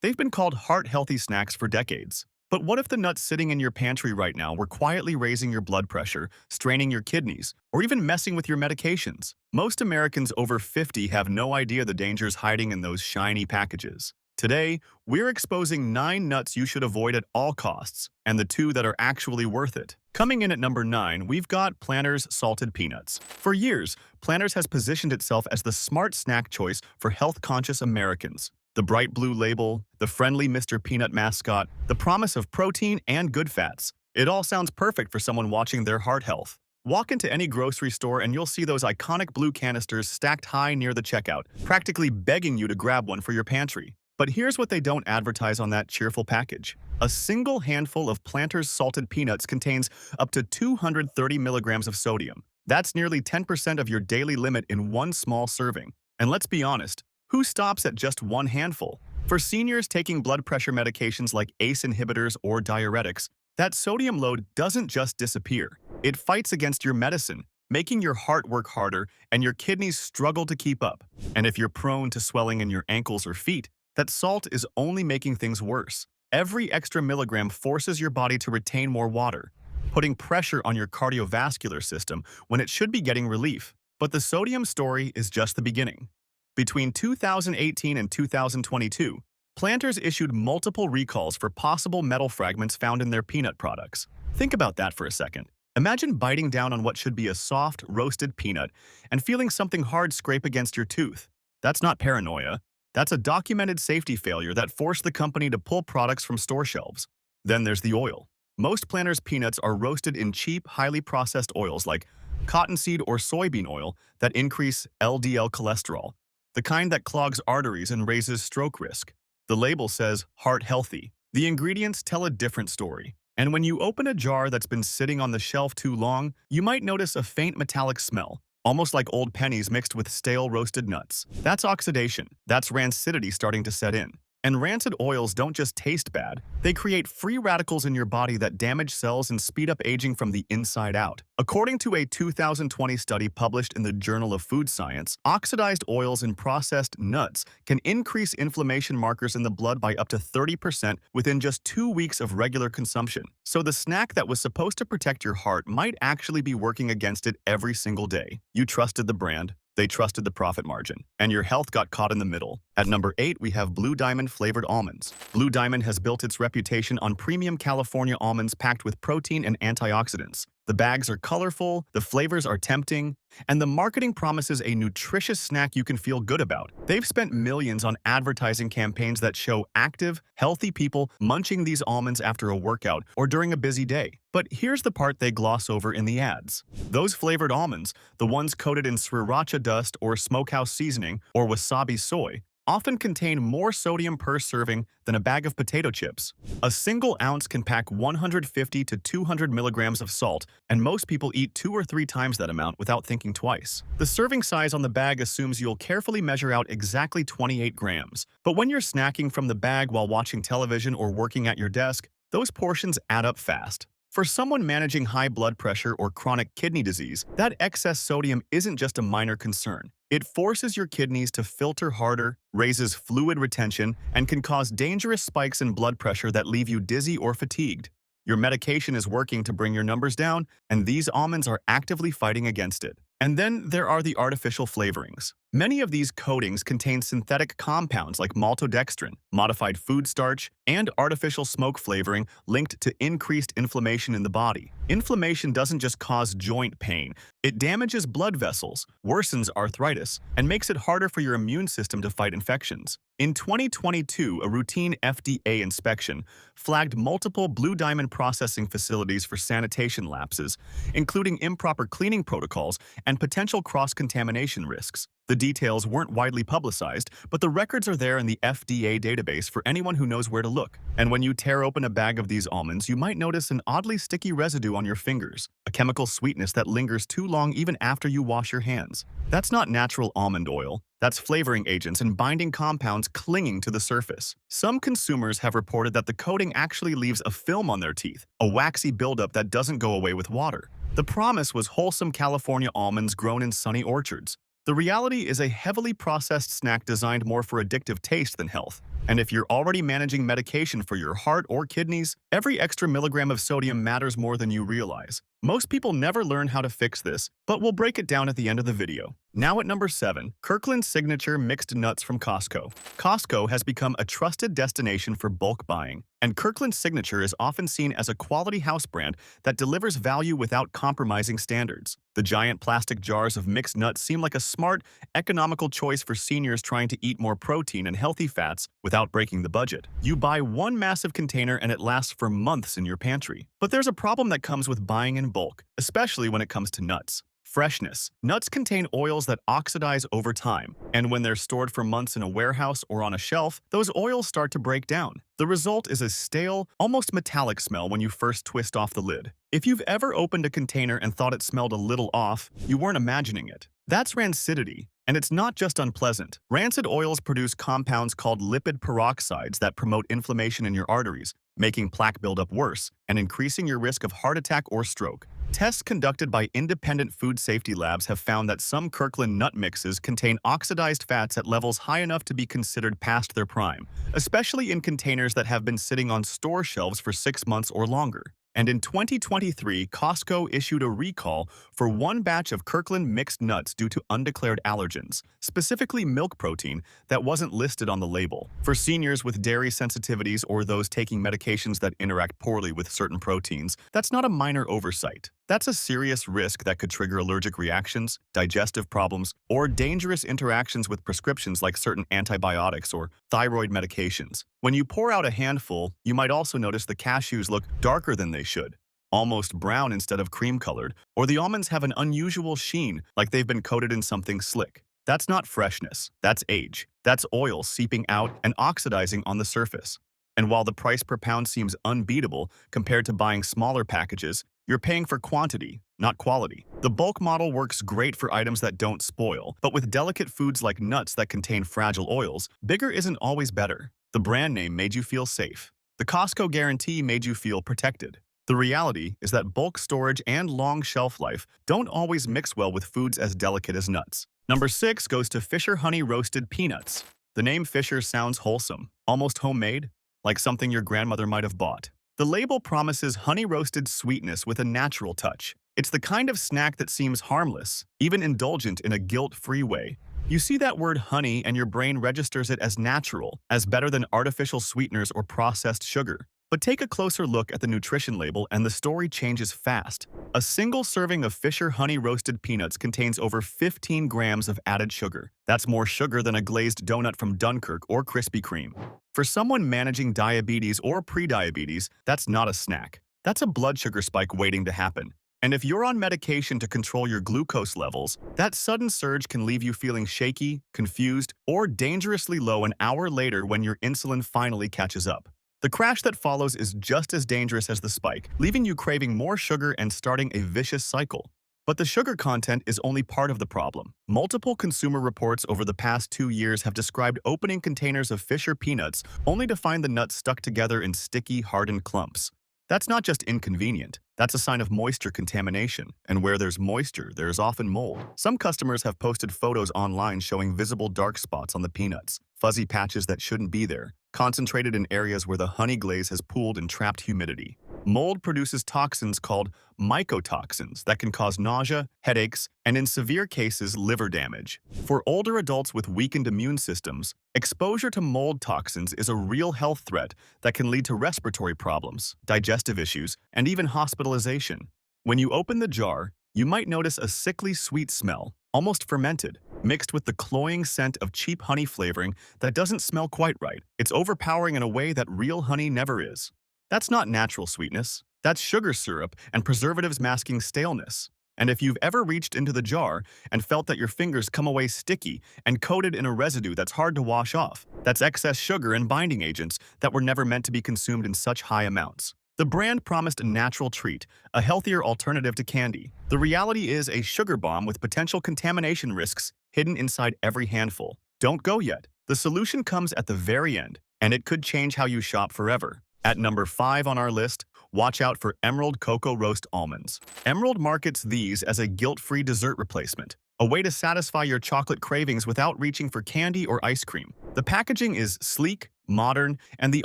They've been called heart-healthy snacks for decades. But what if the nuts sitting in your pantry right now were quietly raising your blood pressure, straining your kidneys, or even messing with your medications? Most Americans over 50 have no idea the dangers hiding in those shiny packages. Today, we're exposing 9 nuts you should avoid at all costs, and the 2 that are actually worth it. Coming in at number 9, we've got Planters salted peanuts. For years, Planters has positioned itself as the smart snack choice for health-conscious Americans. The bright blue label, the friendly Mr. Peanut mascot, the promise of protein and good fats. It all sounds perfect for someone watching their heart health. Walk into any grocery store and you'll see those iconic blue canisters stacked high near the checkout, practically begging you to grab one for your pantry. But here's what they don't advertise on that cheerful package. A single handful of Planters salted peanuts contains up to 230 milligrams of sodium. That's nearly 10% of your daily limit in one small serving. And let's be honest, who stops at just one handful? For seniors taking blood pressure medications like ACE inhibitors or diuretics, that sodium load doesn't just disappear. It fights against your medicine, making your heart work harder and your kidneys struggle to keep up. And if you're prone to swelling in your ankles or feet, that salt is only making things worse. Every extra milligram forces your body to retain more water, putting pressure on your cardiovascular system when it should be getting relief. But the sodium story is just the beginning. Between 2018 and 2022, Planters issued multiple recalls for possible metal fragments found in their peanut products. Think about that for a second. Imagine biting down on what should be a soft, roasted peanut and feeling something hard scrape against your tooth. That's not paranoia. That's a documented safety failure that forced the company to pull products from store shelves. Then there's the oil. Most Planters peanuts are roasted in cheap, highly processed oils like cottonseed or soybean oil that increase LDL cholesterol, the kind that clogs arteries and raises stroke risk. The label says heart healthy. The ingredients tell a different story. And when you open a jar that's been sitting on the shelf too long, you might notice a faint metallic smell, almost like old pennies mixed with stale roasted nuts. That's oxidation. That's rancidity starting to set in. And rancid oils don't just taste bad, they create free radicals in your body that damage cells and speed up aging from the inside out. According to a 2020 study published in the Journal of Food Science, oxidized oils in processed nuts can increase inflammation markers in the blood by up to 30% within just 2 weeks of regular consumption. So the snack that was supposed to protect your heart might actually be working against it every single day. You trusted the brand, they trusted the profit margin, and your health got caught in the middle. At number 8, we have Blue Diamond flavored almonds. Blue Diamond has built its reputation on premium California almonds packed with protein and antioxidants. The bags are colorful, the flavors are tempting, and the marketing promises a nutritious snack you can feel good about. They've spent millions on advertising campaigns that show active, healthy people munching these almonds after a workout or during a busy day. But here's the part they gloss over in the ads. Those flavored almonds, the ones coated in sriracha dust or smokehouse seasoning or wasabi soy, often contain more sodium per serving than a bag of potato chips. A single ounce can pack 150 to 200 milligrams of salt, and most people eat 2 or 3 times that amount without thinking twice. The serving size on the bag assumes you'll carefully measure out exactly 28 grams. But when you're snacking from the bag while watching television or working at your desk, those portions add up fast. For someone managing high blood pressure or chronic kidney disease, that excess sodium isn't just a minor concern. It forces your kidneys to filter harder, raises fluid retention, and can cause dangerous spikes in blood pressure that leave you dizzy or fatigued. Your medication is working to bring your numbers down, and these almonds are actively fighting against it. And then there are the artificial flavorings. Many of these coatings contain synthetic compounds like maltodextrin, modified food starch, and artificial smoke flavoring linked to increased inflammation in the body. Inflammation doesn't just cause joint pain, it damages blood vessels, worsens arthritis, and makes it harder for your immune system to fight infections. In 2022, a routine FDA inspection flagged multiple Blue Diamond processing facilities for sanitation lapses, including improper cleaning protocols and potential cross-contamination risks. The details weren't widely publicized, but the records are there in the FDA database for anyone who knows where to look. And when you tear open a bag of these almonds, you might notice an oddly sticky residue on your fingers, a chemical sweetness that lingers too long even after you wash your hands. That's not natural almond oil. That's flavoring agents and binding compounds clinging to the surface. Some consumers have reported that the coating actually leaves a film on their teeth, a waxy buildup that doesn't go away with water. The promise was wholesome California almonds grown in sunny orchards. The reality is a heavily processed snack designed more for addictive taste than health. And if you're already managing medication for your heart or kidneys, every extra milligram of sodium matters more than you realize. Most people never learn how to fix this, but we'll break it down at the end of the video. Now at number 7, Kirkland's signature mixed nuts from Costco. Costco has become a trusted destination for bulk buying, and Kirkland's signature is often seen as a quality house brand that delivers value without compromising standards. The giant plastic jars of mixed nuts seem like a smart, economical choice for seniors trying to eat more protein and healthy fats without breaking the budget. You buy one massive container and it lasts for months in your pantry. But there's a problem that comes with buying in bulk, especially when it comes to nuts. Freshness. Nuts contain oils that oxidize over time, and when they're stored for months in a warehouse or on a shelf, those oils start to break down. The result is a stale, almost metallic smell when you first twist off the lid. If you've ever opened a container and thought it smelled a little off, you weren't imagining it. That's rancidity, and it's not just unpleasant. Rancid oils produce compounds called lipid peroxides that promote inflammation in your arteries, making plaque buildup worse and increasing your risk of heart attack or stroke. Tests conducted by independent food safety labs have found that some Kirkland nut mixes contain oxidized fats at levels high enough to be considered past their prime, especially in containers that have been sitting on store shelves for 6 months or longer. And in 2023, Costco issued a recall for one batch of Kirkland mixed nuts due to undeclared allergens, specifically milk protein, that wasn't listed on the label. For seniors with dairy sensitivities or those taking medications that interact poorly with certain proteins, that's not a minor oversight. That's a serious risk that could trigger allergic reactions, digestive problems, or dangerous interactions with prescriptions like certain antibiotics or thyroid medications. When you pour out a handful, you might also notice the cashews look darker than they should, almost brown instead of cream-colored, or the almonds have an unusual sheen, like they've been coated in something slick. That's not freshness, that's age. That's oil seeping out and oxidizing on the surface. And while the price per pound seems unbeatable compared to buying smaller packages, you're paying for quantity, not quality. The bulk model works great for items that don't spoil, but with delicate foods like nuts that contain fragile oils, bigger isn't always better. The brand name made you feel safe. The Costco guarantee made you feel protected. The reality is that bulk storage and long shelf life don't always mix well with foods as delicate as nuts. Number 6 goes to Fisher Honey Roasted Peanuts. The name Fisher sounds wholesome, almost homemade, like something your grandmother might have bought. The label promises honey-roasted sweetness with a natural touch. It's the kind of snack that seems harmless, even indulgent in a guilt-free way. You see that word honey and your brain registers it as natural, as better than artificial sweeteners or processed sugar. But take a closer look at the nutrition label and the story changes fast. A single serving of Fisher Honey Roasted Peanuts contains over 15 grams of added sugar. That's more sugar than a glazed donut from Dunkirk or Krispy Kreme. For someone managing diabetes or prediabetes, that's not a snack. That's a blood sugar spike waiting to happen. And if you're on medication to control your glucose levels, that sudden surge can leave you feeling shaky, confused, or dangerously low an hour later when your insulin finally catches up. The crash that follows is just as dangerous as the spike, leaving you craving more sugar and starting a vicious cycle. But the sugar content is only part of the problem. Multiple consumer reports over the past 2 years have described opening containers of Fisher peanuts only to find the nuts stuck together in sticky, hardened clumps. That's not just inconvenient, that's a sign of moisture contamination. And where there's moisture, there's often mold. Some customers have posted photos online showing visible dark spots on the peanuts, fuzzy patches that shouldn't be there, concentrated in areas where the honey glaze has pooled and trapped humidity. Mold produces toxins called mycotoxins that can cause nausea, headaches, and in severe cases, liver damage. For older adults with weakened immune systems, exposure to mold toxins is a real health threat that can lead to respiratory problems, digestive issues, and even hospitalization. When you open the jar, you might notice a sickly sweet smell, almost fermented, mixed with the cloying scent of cheap honey flavoring that doesn't smell quite right. It's overpowering in a way that real honey never is. That's not natural sweetness. That's sugar syrup and preservatives masking staleness. And if you've ever reached into the jar and felt that your fingers come away sticky and coated in a residue that's hard to wash off, that's excess sugar and binding agents that were never meant to be consumed in such high amounts. The brand promised a natural treat, a healthier alternative to candy. The reality is a sugar bomb with potential contamination risks hidden inside every handful. Don't go yet. The solution comes at the very end, and it could change how you shop forever. At number 5 on our list, watch out for Emerald Cocoa Roast Almonds. Emerald markets these as a guilt-free dessert replacement. a way to satisfy your chocolate cravings without reaching for candy or ice cream. The packaging is sleek, modern, and the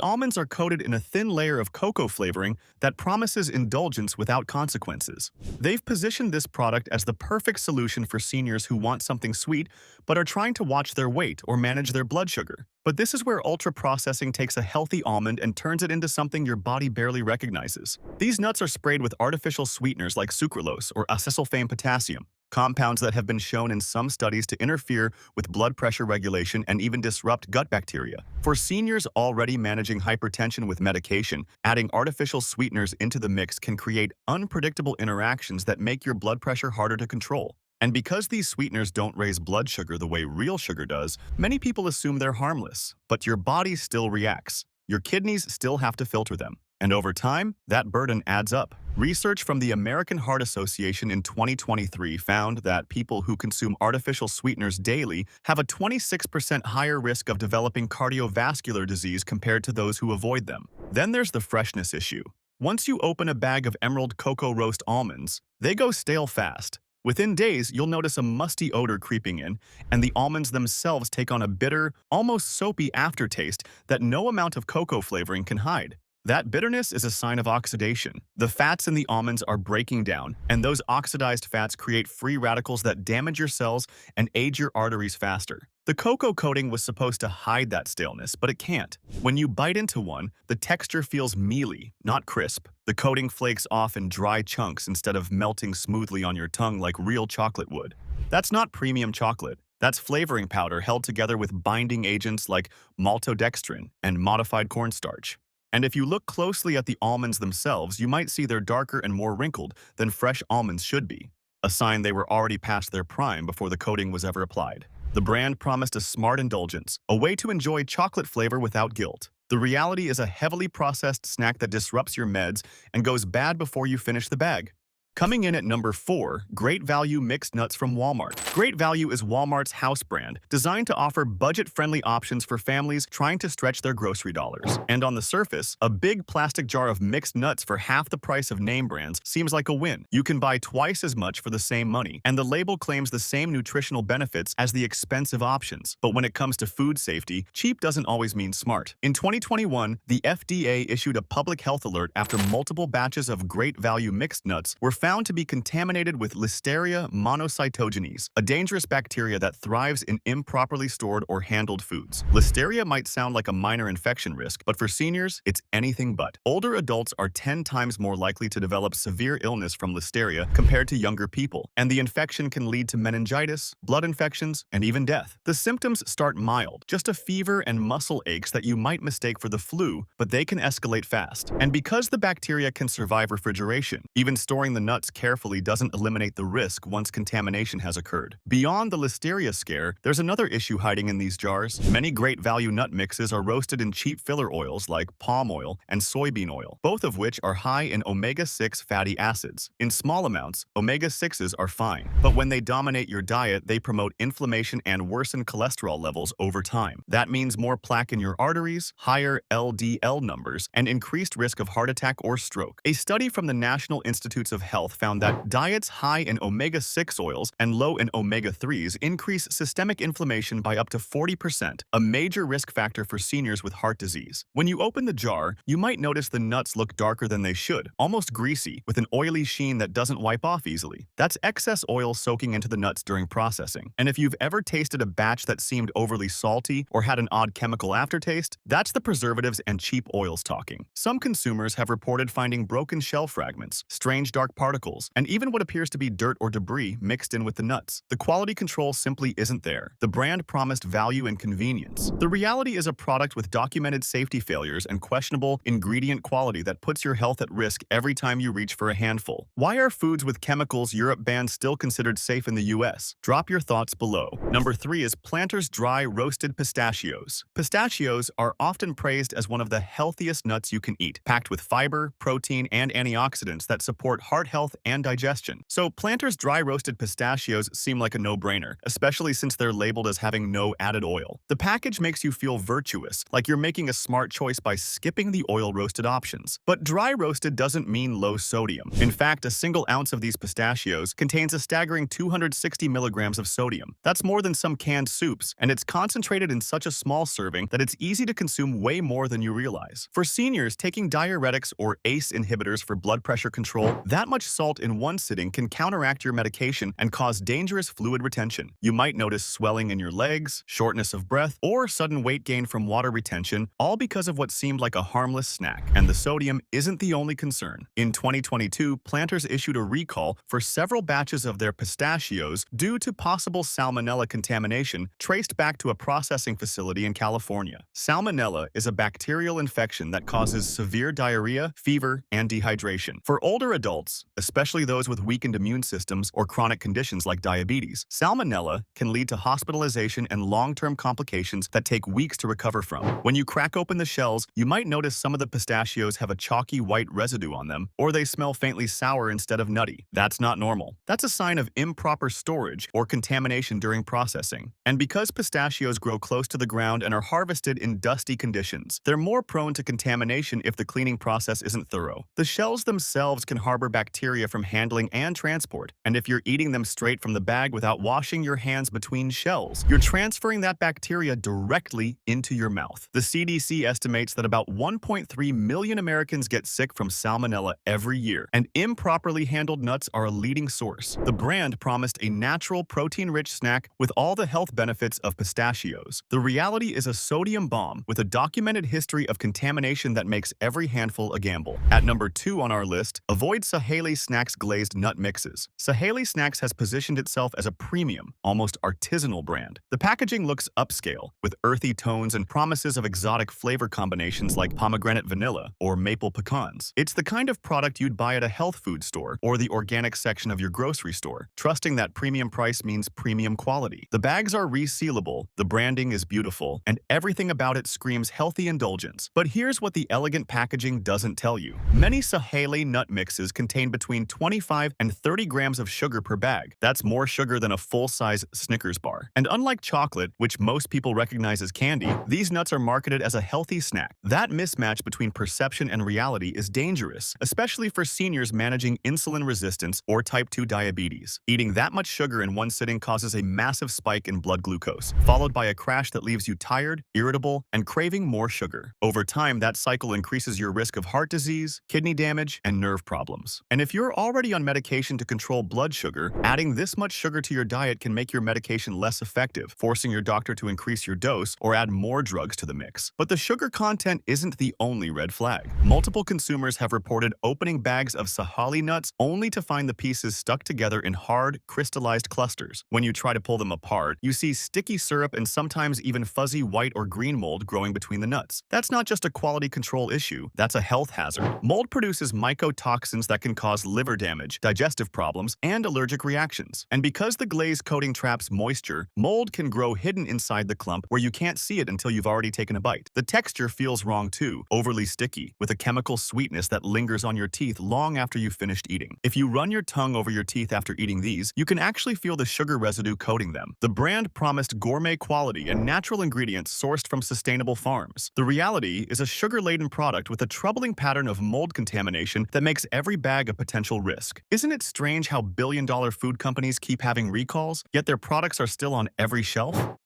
almonds are coated in a thin layer of cocoa flavoring that promises indulgence without consequences. They've positioned this product as the perfect solution for seniors who want something sweet but are trying to watch their weight or manage their blood sugar. But this is where ultra-processing takes a healthy almond and turns it into something your body barely recognizes. These nuts are sprayed with artificial sweeteners like sucralose or acesulfame potassium, compounds that have been shown in some studies to interfere with blood pressure regulation and even disrupt gut bacteria. For seniors already managing hypertension with medication, adding artificial sweeteners into the mix can create unpredictable interactions that make your blood pressure harder to control. And because these sweeteners don't raise blood sugar the way real sugar does, many people assume they're harmless. But your body still reacts. Your kidneys still have to filter them. And over time, that burden adds up. Research from the American Heart Association in 2023 found that people who consume artificial sweeteners daily have a 26% higher risk of developing cardiovascular disease compared to those who avoid them. Then there's the freshness issue. Once you open a bag of emerald cocoa roast almonds, they go stale fast. Within days, you'll notice a musty odor creeping in, and the almonds themselves take on a bitter, almost soapy aftertaste that no amount of cocoa flavoring can hide. That bitterness is a sign of oxidation. The fats in the almonds are breaking down, and those oxidized fats create free radicals that damage your cells and age your arteries faster. The cocoa coating was supposed to hide that staleness, but it can't. When you bite into one, the texture feels mealy, not crisp. The coating flakes off in dry chunks instead of melting smoothly on your tongue like real chocolate would. That's not premium chocolate. That's flavoring powder held together with binding agents like maltodextrin and modified cornstarch. And if you look closely at the almonds themselves, you might see they're darker and more wrinkled than fresh almonds should be, a sign they were already past their prime before the coating was ever applied. The brand promised a smart indulgence, a way to enjoy chocolate flavor without guilt. The reality is a heavily processed snack that disrupts your meds and goes bad before you finish the bag. Coming in at number 4, Great Value Mixed Nuts from Walmart. Great Value is Walmart's house brand, designed to offer budget-friendly options for families trying to stretch their grocery dollars. And on the surface, a big plastic jar of mixed nuts for half the price of name brands seems like a win. You can buy twice as much for the same money, and the label claims the same nutritional benefits as the expensive options. But when it comes to food safety, cheap doesn't always mean smart. In 2021, the FDA issued a public health alert after multiple batches of Great Value mixed nuts were found to be contaminated with Listeria monocytogenes, a dangerous bacteria that thrives in improperly stored or handled foods. Listeria might sound like a minor infection risk, but for seniors, it's anything but. Older adults are 10 times more likely to develop severe illness from Listeria compared to younger people, and the infection can lead to meningitis, blood infections, and even death. The symptoms start mild, just a fever and muscle aches that you might mistake for the flu, but they can escalate fast. And because the bacteria can survive refrigeration, even storing the nuts carefully doesn't eliminate the risk once contamination has occurred. Beyond the Listeria scare, there's another issue hiding in these jars. Many Great Value nut mixes are roasted in cheap filler oils like palm oil and soybean oil, both of which are high in omega-6 fatty acids. In small amounts, omega-6s are fine, but when they dominate your diet, they promote inflammation and worsen cholesterol levels over time. That means more plaque in your arteries, higher LDL numbers, and increased risk of heart attack or stroke. A study from the National Institutes of Health found that diets high in omega-6 oils and low in omega-3s increase systemic inflammation by up to 40%, a major risk factor for seniors with heart disease. When you open the jar, you might notice the nuts look darker than they should, almost greasy, with an oily sheen that doesn't wipe off easily. That's excess oil soaking into the nuts during processing. And if you've ever tasted a batch that seemed overly salty or had an odd chemical aftertaste, that's the preservatives and cheap oils talking. Some consumers have reported finding broken shell fragments, strange dark particles, and even what appears to be dirt or debris mixed in with the nuts. The quality control simply isn't there. The brand promised value and convenience. The reality is a product with documented safety failures and questionable ingredient quality that puts your health at risk every time you reach for a handful. Why are foods with chemicals Europe banned still considered safe in the US? Drop your thoughts below. Number 3 is Planters Dry Roasted Pistachios. Pistachios are often praised as one of the healthiest nuts you can eat, packed with fiber, protein, and antioxidants that support heart health health and digestion. So Planters dry roasted pistachios seem like a no-brainer, especially since they're labeled as having no added oil. The package makes you feel virtuous, like you're making a smart choice by skipping the oil-roasted options. But dry roasted doesn't mean low sodium. In fact, a single ounce of these pistachios contains a staggering 260 milligrams of sodium. That's more than some canned soups, and it's concentrated in such a small serving that it's easy to consume way more than you realize. For seniors taking diuretics or ACE inhibitors for blood pressure control, that much salt in one sitting can counteract your medication and cause dangerous fluid retention. You might notice swelling in your legs, shortness of breath, or sudden weight gain from water retention, all because of what seemed like a harmless snack. And the sodium isn't the only concern. In 2022, Planters issued a recall for several batches of their pistachios due to possible salmonella contamination traced back to a processing facility in California. Salmonella is a bacterial infection that causes severe diarrhea, fever, and dehydration. For older adults, especially those with weakened immune systems or chronic conditions like diabetes, salmonella can lead to hospitalization and long-term complications that take weeks to recover from. When you crack open the shells, you might notice some of the pistachios have a chalky white residue on them, or they smell faintly sour instead of nutty. That's not normal. That's a sign of improper storage or contamination during processing. And because pistachios grow close to the ground and are harvested in dusty conditions, they're more prone to contamination if the cleaning process isn't thorough. The shells themselves can harbor bacteria from handling and transport, and if you're eating them straight from the bag without washing your hands between shells, you're transferring that bacteria directly into your mouth. The CDC estimates that about 1.3 million Americans get sick from salmonella every year, and improperly handled nuts are a leading source. The brand promised a natural, protein-rich snack with all the health benefits of pistachios. The reality is a sodium bomb with a documented history of contamination that makes every handful a gamble. At number 2 on our list, avoid Sahale Snacks glazed nut mixes. Sahale Snacks has positioned itself as a premium, almost artisanal brand. The packaging looks upscale, with earthy tones and promises of exotic flavor combinations like pomegranate vanilla or maple pecans. It's the kind of product you'd buy at a health food store or the organic section of your grocery store, trusting that premium price means premium quality. The bags are resealable, the branding is beautiful, and everything about it screams healthy indulgence. But here's what the elegant packaging doesn't tell you. Many Sahale nut mixes contain between 25 and 30 grams of sugar per bag. That's more sugar than a full-size Snickers bar. And unlike chocolate, which most people recognize as candy, these nuts are marketed as a healthy snack. That mismatch between perception and reality is dangerous, especially for seniors managing insulin resistance or type 2 diabetes. Eating that much sugar in one sitting causes a massive spike in blood glucose, followed by a crash that leaves you tired, irritable, and craving more sugar. Over time, that cycle increases your risk of heart disease, kidney damage, and nerve problems. And if you're already on medication to control blood sugar, adding this much sugar to your diet can make your medication less effective, forcing your doctor to increase your dose or add more drugs to the mix. But the sugar content isn't the only red flag. Multiple consumers have reported opening bags of Sahale nuts only to find the pieces stuck together in hard, crystallized clusters. When you try to pull them apart, you see sticky syrup and sometimes even fuzzy white or green mold growing between the nuts. That's not just a quality control issue, that's a health hazard. Mold produces mycotoxins that can cause liver damage, digestive problems, and allergic reactions. And because the glaze coating traps moisture, mold can grow hidden inside the clump where you can't see it until you've already taken a bite. The texture feels wrong too, overly sticky, with a chemical sweetness that lingers on your teeth long after you've finished eating. If you run your tongue over your teeth after eating these, you can actually feel the sugar residue coating them. The brand promised gourmet quality and natural ingredients sourced from sustainable farms. The reality is a sugar-laden product with a troubling pattern of mold contamination that makes every bag a potential risk. Isn't it strange how billion-dollar food companies keep having recalls, yet their products are still on every shelf?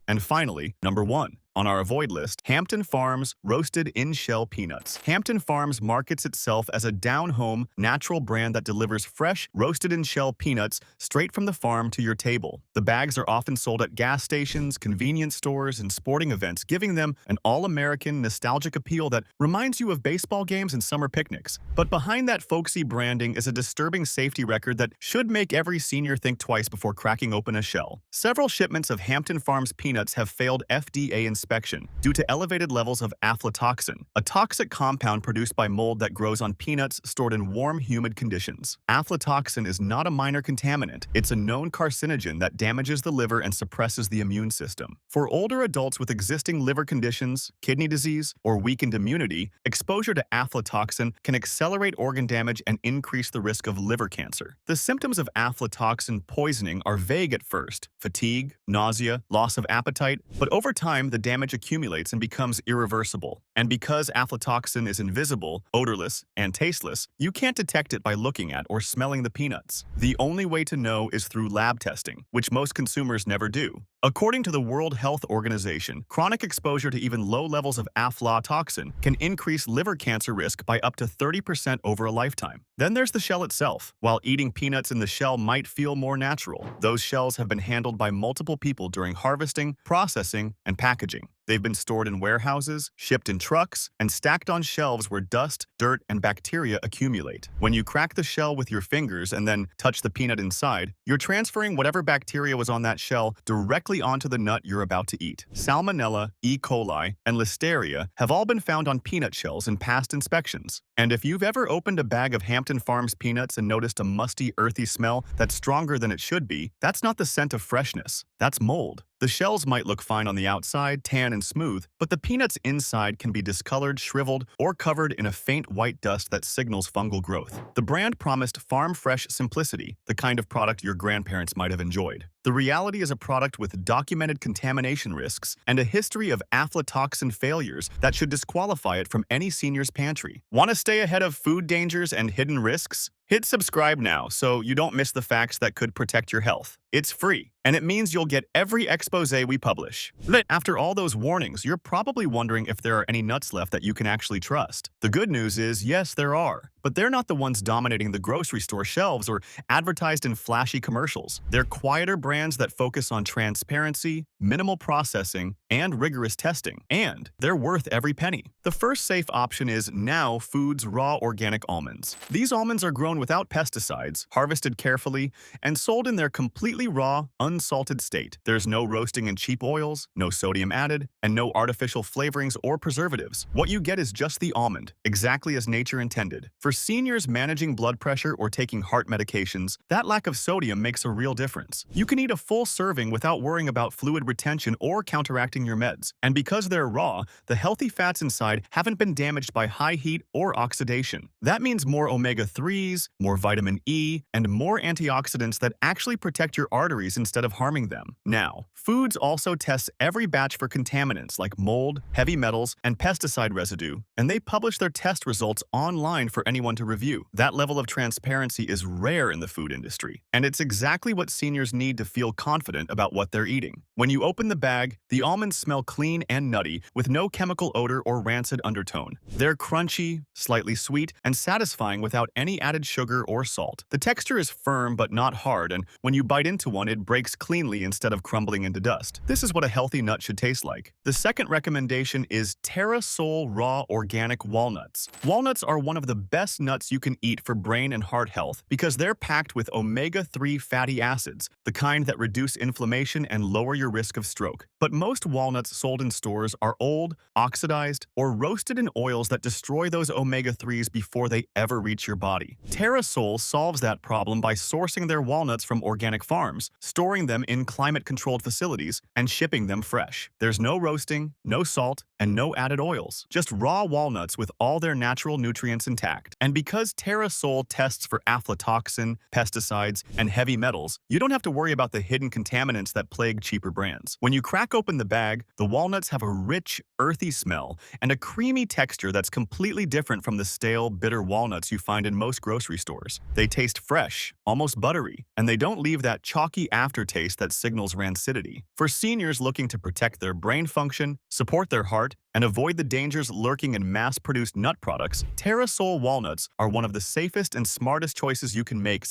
And finally, number 1. On our avoid list, Hampton Farms roasted in-shell peanuts. Hampton Farms markets itself as a down-home, natural brand that delivers fresh, roasted in-shell peanuts straight from the farm to your table. The bags are often sold at gas stations, convenience stores, and sporting events, giving them an all-American, nostalgic appeal that reminds you of baseball games and summer picnics. But behind that folksy branding is a disturbing safety record that should make every senior think twice before cracking open a shell. Several shipments of Hampton Farms peanuts have failed FDA inspections inspection due to elevated levels of aflatoxin, a toxic compound produced by mold that grows on peanuts stored in warm, humid conditions. Aflatoxin is not a minor contaminant. It's a known carcinogen that damages the liver and suppresses the immune system. For older adults with existing liver conditions, kidney disease, or weakened immunity, exposure to aflatoxin can accelerate organ damage and increase the risk of liver cancer. The symptoms of aflatoxin poisoning are vague at first: fatigue, nausea, loss of appetite, but over time the damage accumulates and becomes irreversible. And because aflatoxin is invisible, odorless, and tasteless, you can't detect it by looking at or smelling the peanuts. The only way to know is through lab testing, which most consumers never do. According to the World Health Organization, chronic exposure to even low levels of aflatoxin can increase liver cancer risk by up to 30% over a lifetime. Then there's the shell itself. While eating peanuts in the shell might feel more natural, those shells have been handled by multiple people during harvesting, processing, and packaging. They've been stored in warehouses, shipped in trucks, and stacked on shelves where dust, dirt, and bacteria accumulate. When you crack the shell with your fingers and then touch the peanut inside, you're transferring whatever bacteria was on that shell directly onto the nut you're about to eat. Salmonella, E. coli, and Listeria have all been found on peanut shells in past inspections. And if you've ever opened a bag of Hampton Farms peanuts and noticed a musty, earthy smell that's stronger than it should be, that's not the scent of freshness. That's mold. The shells might look fine on the outside, tan and smooth, but the peanuts inside can be discolored, shriveled, or covered in a faint white dust that signals fungal growth. The brand promised farm-fresh simplicity, the kind of product your grandparents might have enjoyed. The reality is a product with documented contamination risks and a history of aflatoxin failures that should disqualify it from any senior's pantry. Want to stay ahead of food dangers and hidden risks? Hit subscribe now so you don't miss the facts that could protect your health. It's free, and it means you'll get every expose we publish. After all those warnings, you're probably wondering if there are any nuts left that you can actually trust. The good news is, yes, there are. But they're not the ones dominating the grocery store shelves or advertised in flashy commercials. They're quieter brands that focus on transparency, minimal processing, and rigorous testing. And they're worth every penny. The first safe option is Now Foods Raw Organic Almonds. These almonds are grown without pesticides, harvested carefully, and sold in their completely raw, unsalted state. There's no roasting in cheap oils, no sodium added, and no artificial flavorings or preservatives. What you get is just the almond, exactly as nature intended. For seniors managing blood pressure or taking heart medications, that lack of sodium makes a real difference. You can eat a full serving without worrying about fluid retention or counteracting your meds. And because they're raw, the healthy fats inside haven't been damaged by high heat or oxidation. That means more omega-3s, more vitamin E, and more antioxidants that actually protect your arteries instead of harming them. Now, Foods also tests every batch for contaminants like mold, heavy metals, and pesticide residue, and they publish their test results online for anyone to review. That level of transparency is rare in the food industry, and it's exactly what seniors need to feel confident about what they're eating. When you open the bag, the almonds smell clean and nutty with no chemical odor or rancid undertone. They're crunchy, slightly sweet, and satisfying without any added sugar or salt. The texture is firm but not hard, and when you bite into one, it breaks cleanly instead of crumbling into dust. This is what a healthy nut should taste like. The second recommendation is Terra Sol Raw Organic Walnuts. Walnuts are one of the best nuts you can eat for brain and heart health because they're packed with omega-3 fatty acids, the kind that reduce inflammation and lower your risk of stroke. But most walnuts sold in stores are old, oxidized, or roasted in oils that destroy those omega-3s before they ever reach your body. Terra Sol solves that problem by sourcing their walnuts from organic farms, storing them in climate-controlled facilities, and shipping them fresh. There's no roasting, no salt, and no added oils. Just raw walnuts with all their natural nutrients intact. And because Terra Sol tests for aflatoxin, pesticides, and heavy metals, you don't have to worry about the hidden contaminants that plague cheaper brands. When you crack open the bag, the walnuts have a rich, earthy smell and a creamy texture that's completely different from the stale, bitter walnuts you find in most grocery stores. They taste fresh, almost buttery, and they don't leave that chalky aftertaste that signals rancidity. For seniors looking to protect their brain function, support their heart, and avoid the dangers lurking in mass-produced nut products, Terra Sol walnuts are one of the safest and smartest choices you can make.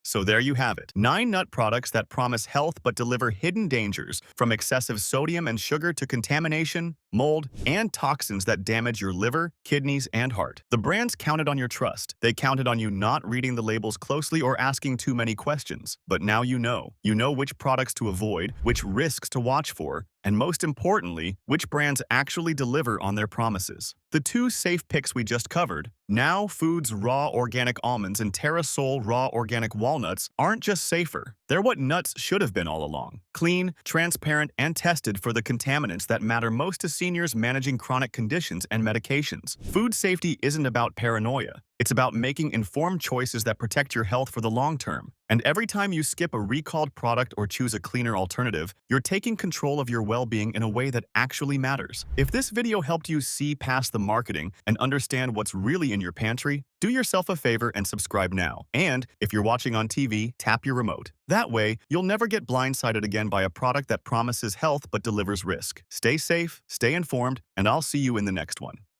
So there you have it. 9 nut products that promise health but deliver hidden dangers, from excessive sodium and sugar to contamination, mold, and toxins that damage your liver, kidneys, and heart. The brands counted on your trust. They counted on you not reading the labels closely or asking too many questions. But now you know. You know which products to avoid, which risks to watch for, and most importantly, which brands actually deliver on their promises. The two safe picks we just covered, Now Foods raw organic almonds and Terrasol raw organic walnuts, aren't just safer. They're what nuts should have been all along. Clean, transparent, and tested for the contaminants that matter most to seniors managing chronic conditions and medications. Food safety isn't about paranoia. It's about making informed choices that protect your health for the long term. And every time you skip a recalled product or choose a cleaner alternative, you're taking control of your well-being in a way that actually matters. If this video helped you see past the marketing and understand what's really in your pantry, do yourself a favor and subscribe now. And if you're watching on TV, tap your remote. That way, you'll never get blindsided again by a product that promises health but delivers risk. Stay safe, stay informed, and I'll see you in the next one.